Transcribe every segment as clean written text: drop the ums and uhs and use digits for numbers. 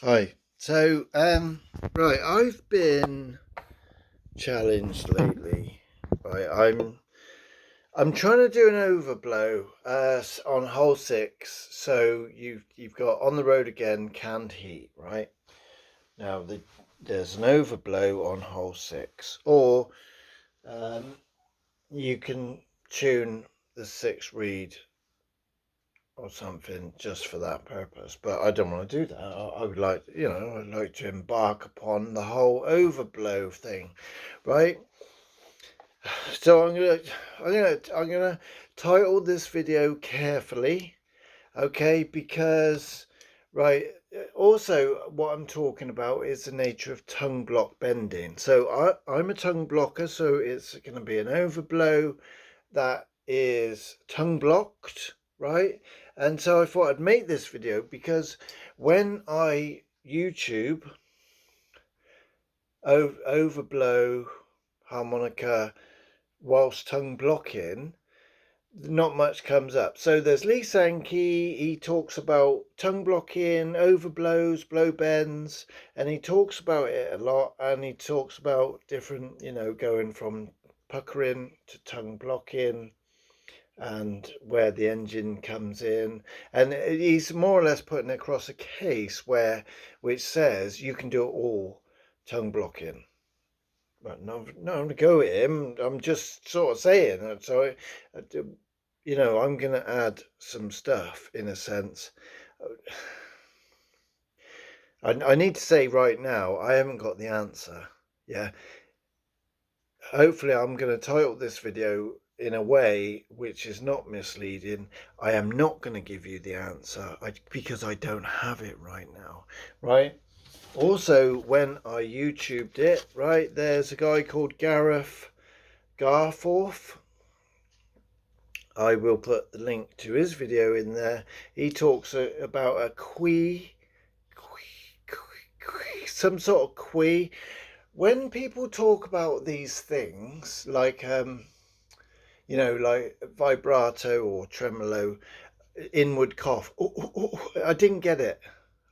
Hi. Right, I've been challenged lately. Right, I'm trying to do an overblow on hole six. So you've got on the road again, canned heat. Right now, there's an overblow on hole six, or um, you can tune the sixth reed or something just for that purpose. But I don't want to do that. I would like, I'd like to embark upon the whole overblow thing, right? So I'm gonna title this video carefully, okay? Because, right. Also, what I'm talking about is the nature of tongue block bending. So I'm a tongue blocker, so it's going to be an overblow that is tongue blocked, right? And so I thought I'd make this video because when I YouTube overblow harmonica whilst tongue blocking, not much comes up. So there's Lee Sankey, he talks about tongue blocking, overblows, blow bends, and he talks about it a lot, and he talks about different, going from puckering to tongue blocking and where the engine comes in, and he's more or less putting across a case which says you can do it all tongue blocking. But no, to go with him. I'm just sort of saying that. So, I'm going to add some stuff in a sense. I need to say right now, I haven't got the answer. Yeah, hopefully I'm going to title this video in a way which is not misleading. I am not going to give you the answer because I don't have it right now, right? Also, when I YouTubed it, right, there's a guy called Garforth. I will put the link to his video in there. He talks about a some sort of qui. When people talk about these things, like like vibrato or tremolo, inward cough. I didn't get it.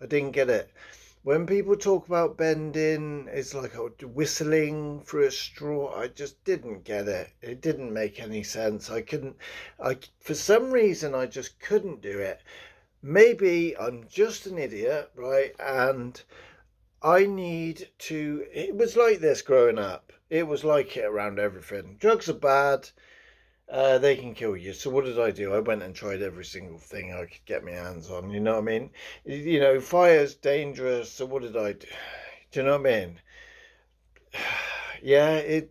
I didn't get it. When people talk about bending, it's like whistling through a straw. I just didn't get it. It didn't make any sense. I couldn't. For some reason, I just couldn't do it. Maybe I'm just an idiot, right? And I need to. It was like this growing up. It was like it around everything. Drugs are bad. They can kill you. So what did I do? I went and tried every single thing I could get my hands on. You know what I mean? Fire's dangerous. So what did I do? Do you know what I mean? Yeah,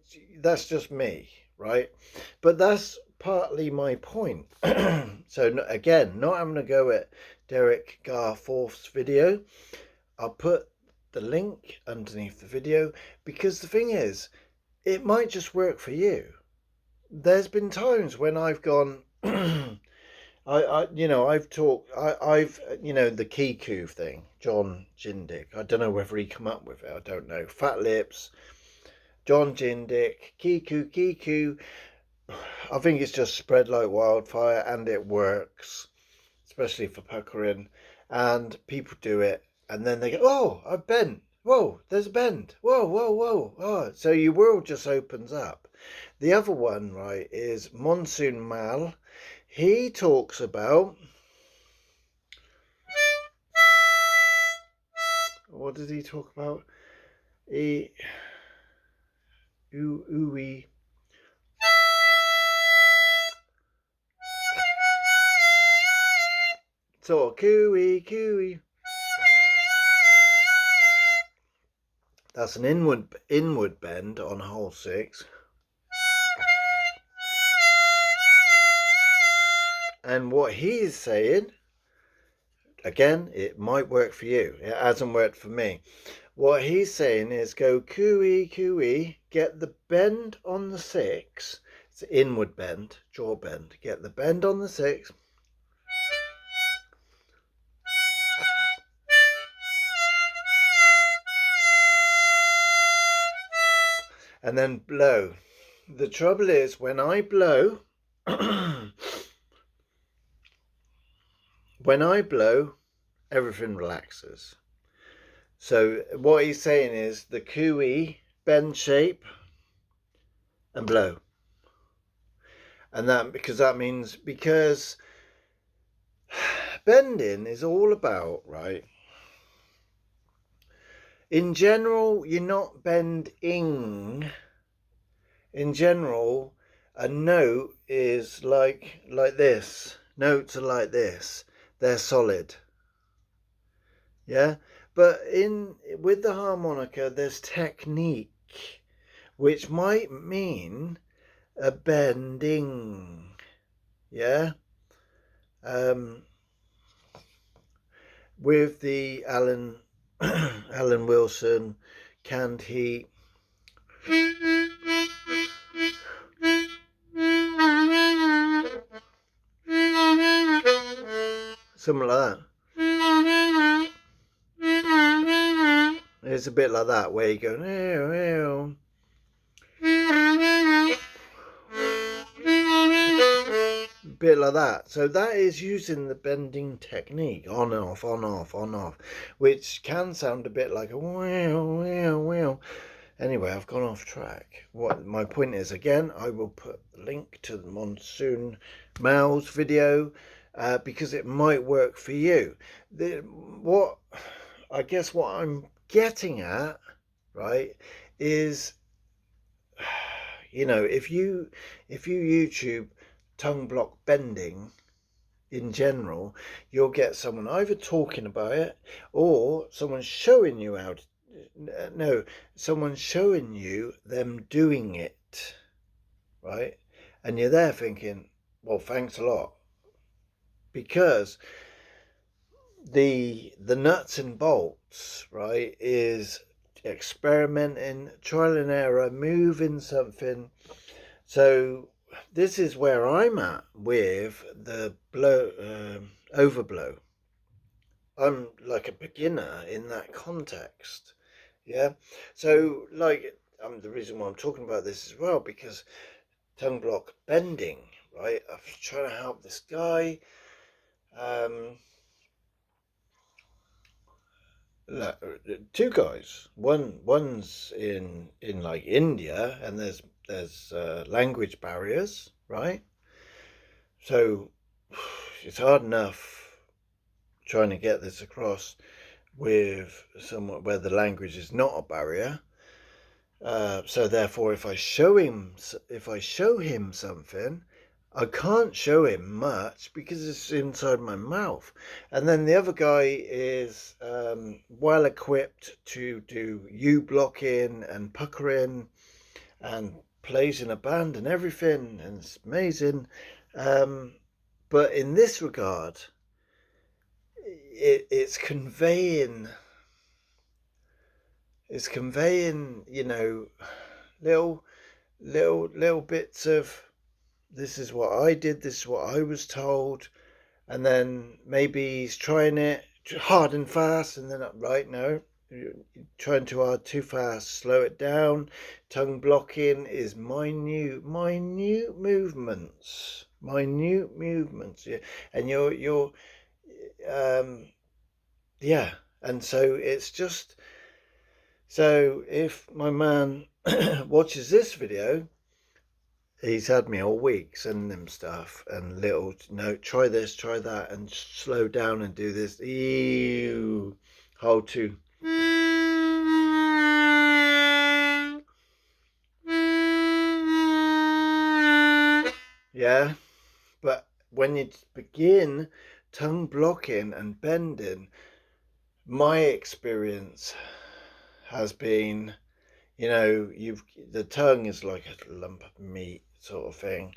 that's just me, right? But that's partly my point. So again, not having to go at Derek Garforth's video. I'll put the link underneath the video because the thing is, it might just work for you. There's been times when I've gone. I've talked. I've the Kiku thing, John Jindick. I don't know whether he come up with it. I don't know. Fat Lips, John Jindick, Kiku. I think it's just spread like wildfire, and it works, especially for puckering. And people do it, and then they go, "Oh, I've bent. Whoa, there's a bend. Whoa, whoa, whoa. Oh, so your world just opens up." The other one, right, is Monsoon Mal. He talks about, what did he talk about? He ooey. So cooey. That's an inward bend on hole six. And what he's saying, again, it might work for you. It hasn't worked for me. What he's saying is go cooey, get the bend on the six. It's inward bend, jaw bend. Get the bend on the six. And then blow. The trouble is when I blow, when I blow, everything relaxes. So what he's saying is the cooey, bend shape and blow. And that means because bending is all about, right? In general, you're not bending. In general, a note is like this. Notes are like this. They're solid. Yeah? But with the harmonica, there's technique, which might mean a bending. Yeah? With the Alan Wilson canned heat. Something like that. It's a bit like that where you go, ew, ew. A bit like that. So that is using the bending technique, on and off, on, off, on, off, which can sound a bit like a wow, wow, wow. Anyway, I've gone off track. What my point is, again, I will put the link to the Monsoon Mal's video because it might work for you. What I'm getting at, right, is, if you YouTube tongue block bending in general, you'll get someone either talking about it or someone showing you how to. No, someone showing you them doing it, right? And you're there thinking, well, thanks a lot, because the nuts and bolts, right, is experimenting, trial and error, moving something. So this is where I'm at with the overblow. I'm like a beginner in that context. Yeah. So the reason why I'm talking about this as well, because tongue block bending, right? I'm trying to help this guy. Two guys. One's in like India, and there's language barriers, right? So it's hard enough trying to get this across with someone where the language is not a barrier. So therefore, if I show him something, I can't show him much because it's inside my mouth. And then the other guy is well equipped to do U blocking and puckering and plays in a band and everything, and it's amazing. But in this regard, it's conveying, little bits of, this is what I did, this is what I was told, and then maybe he's trying it hard and fast, and then right, no, you're trying too hard, too fast, slow it down. Tongue blocking is minute movements, yeah, and you're yeah, and so it's just, so if my man watches this video, he's had me all week sending him stuff and little, try this, try that, and slow down and do this. Ew, hold to. Yeah, but when you begin tongue blocking and bending, my experience has been, the tongue is like a lump of meat sort of thing,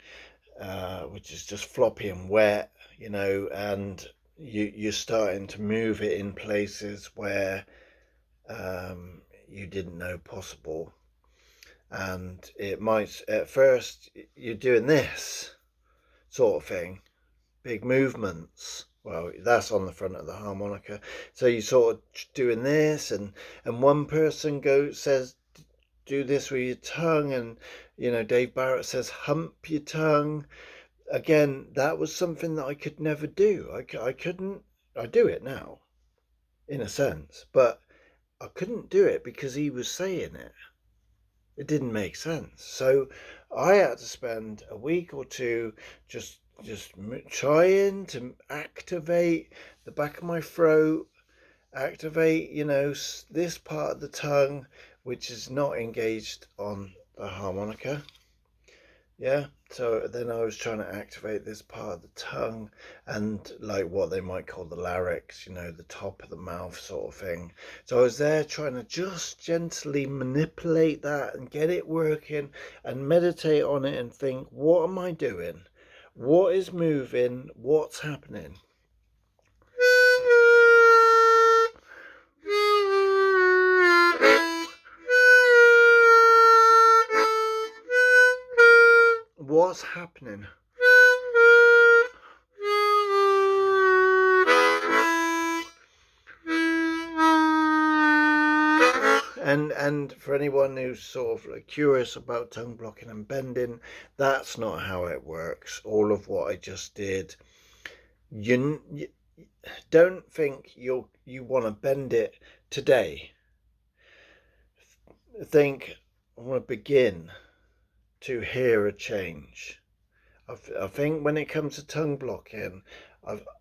which is just floppy and wet, and you're starting to move it in places where you didn't know possible. And it might, at first, you're doing this sort of thing, big movements. Well, that's on the front of the harmonica. So you sort of doing this, and one person says, do this with your tongue, and Dave Barrett says hump your tongue. Again, that was something that I could never do. I couldn't. I do it now, in a sense, but I couldn't do it because he was saying it. It didn't make sense. So I had to spend a week or two just trying to activate the back of my throat, activate, this part of the tongue which is not engaged on the harmonica. Yeah, so then I was trying to activate this part of the tongue and like what they might call the larynx, the top of the mouth sort of thing. So I was there trying to just gently manipulate that and get it working and meditate on it and think, what am I doing? What is moving? What's happening? What's happening? And for anyone who's sort of like curious about tongue blocking and bending, that's not how it works. All of what I just did, you don't think you want to bend it today. Think, I want to begin to hear a change. I think when it comes to tongue blocking,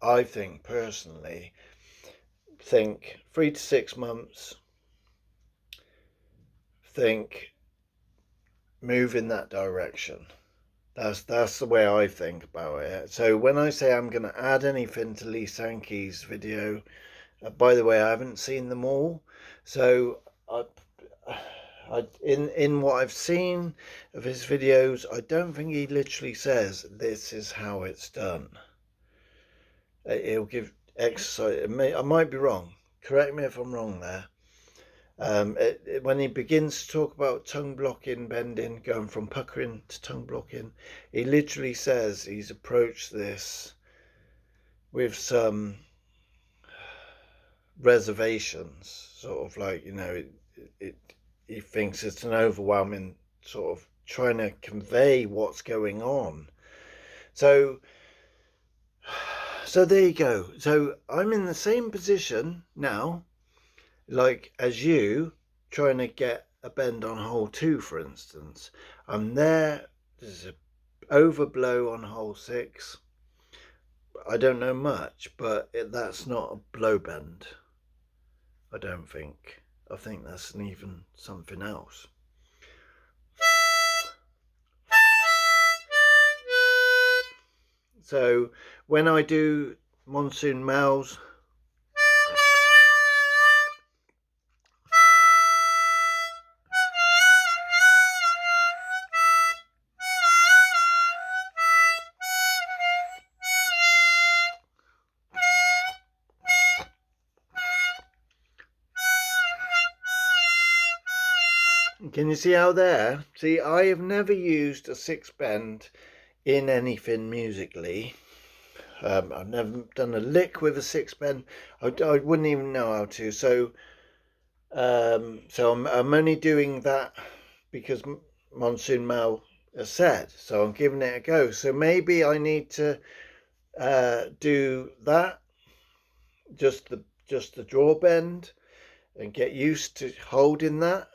I think personally, think 3 to 6 months. Think move in that direction. That's the way I think about it. So when I say I'm going to add anything to Lee Sankey's video, by the way, I haven't seen them all. So in what I've seen of his videos, I don't think he literally says this is how it's done. He'll give exercise. I might be wrong. Correct me if I'm wrong there. When he begins to talk about tongue blocking, bending, going from puckering to tongue blocking, he literally says he's approached this with some reservations, sort of like, he thinks it's an overwhelming sort of trying to convey what's going on. So there you go. So I'm in the same position now, like as you, trying to get a bend on hole 2, for instance. I'm there, there's an overblow on hole 6. I don't know much, but that's not a blow bend, I don't think. I think that's even something else. So when I do Monsoon Mals, can you see how there? See, I have never used a 6 bend in anything musically. I've never done a lick with a 6 bend. I wouldn't even know how to. So I'm only doing that because Monsoon Mal has said. So I'm giving it a go. So maybe I need to do that, just the draw bend, and get used to holding that.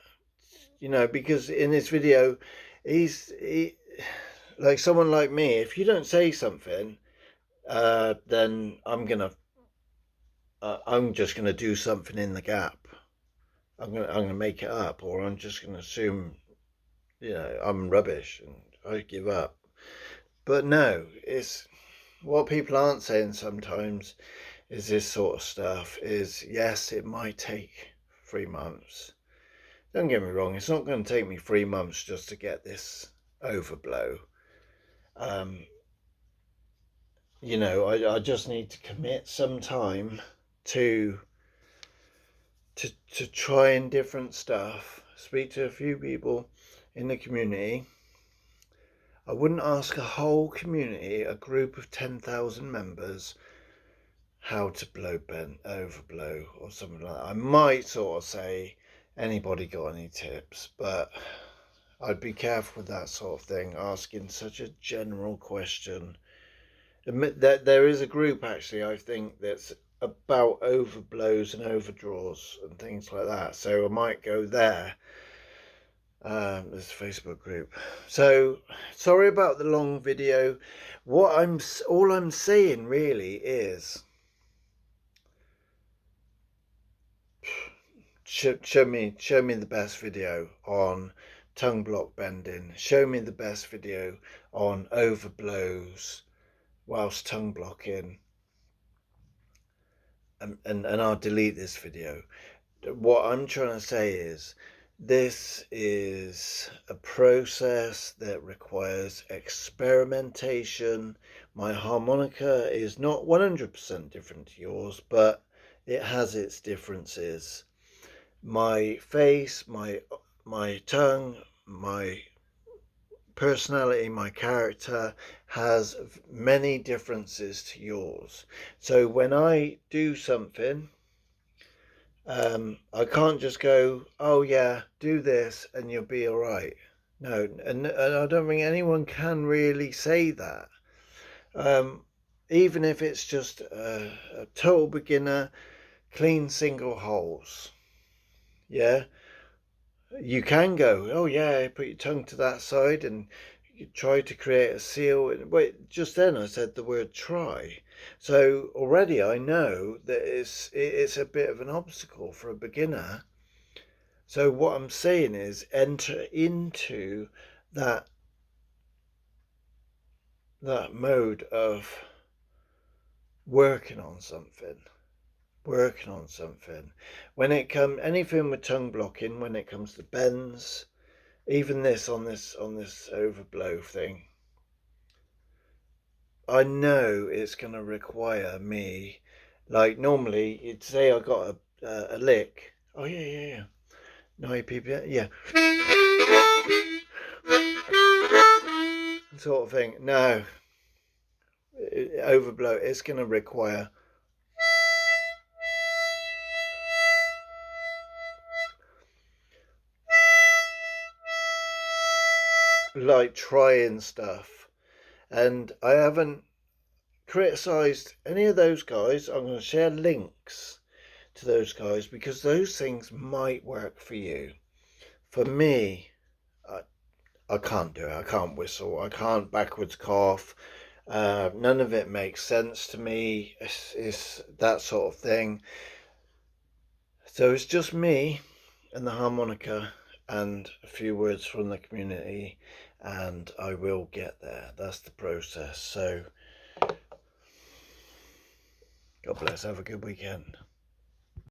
Because in this video, he like someone like me. If you don't say something, then I'm just gonna do something in the gap. I'm gonna make it up, or I'm just gonna assume, I'm rubbish and I give up. But no, it's what people aren't saying sometimes is this sort of stuff is, yes, it might take 3 months. Don't get me wrong, it's not going to take me 3 months just to get this overblow. I just need to commit some time to trying different stuff, speak to a few people in the community. I wouldn't ask a whole community, a group of 10,000 members, how to blow bend overblow or something like that. I might sort of say, anybody got any tips? But I'd be careful with that sort of thing, asking such a general question. Admit that there is a group, actually, I think, that's about overblows and overdraws and things like that. So I might go there. There's a Facebook group. So sorry about the long video. All I'm saying really is show me the best video on tongue block bending. Show me the best video on overblows whilst tongue blocking, and I'll delete this video. What I'm trying to say is this is a process that requires experimentation. My harmonica is not 100% different to yours, but it has its differences. My face, my tongue, my personality, my character has many differences to yours. So when I do something, I can't just go, oh yeah, do this and you'll be all right. No, and I don't think anyone can really say that. Even if it's just a total beginner, clean single holes. Yeah, you can go, oh yeah, put your tongue to that side and you try to create a seal. Wait, just then I said the word try. So already I know that it's a bit of an obstacle for a beginner. So what I'm saying is enter into that mode of working on something. When it comes anything with tongue blocking, when it comes to bends, even this on this overblow thing, I know it's going to require me, like normally you'd say I got a lick. Oh yeah. No APP, yeah. Sort of thing. No, overblow. It's going to require like trying stuff, and I haven't criticized any of those guys. I'm going to share links to those guys because those things might work for you. For me, I can't do it. I can't whistle. I can't backwards cough. None of it makes sense to me. It's that sort of thing. So it's just me and the harmonica and a few words from the community, and I will get there. That's the process. So God bless. Have a good weekend.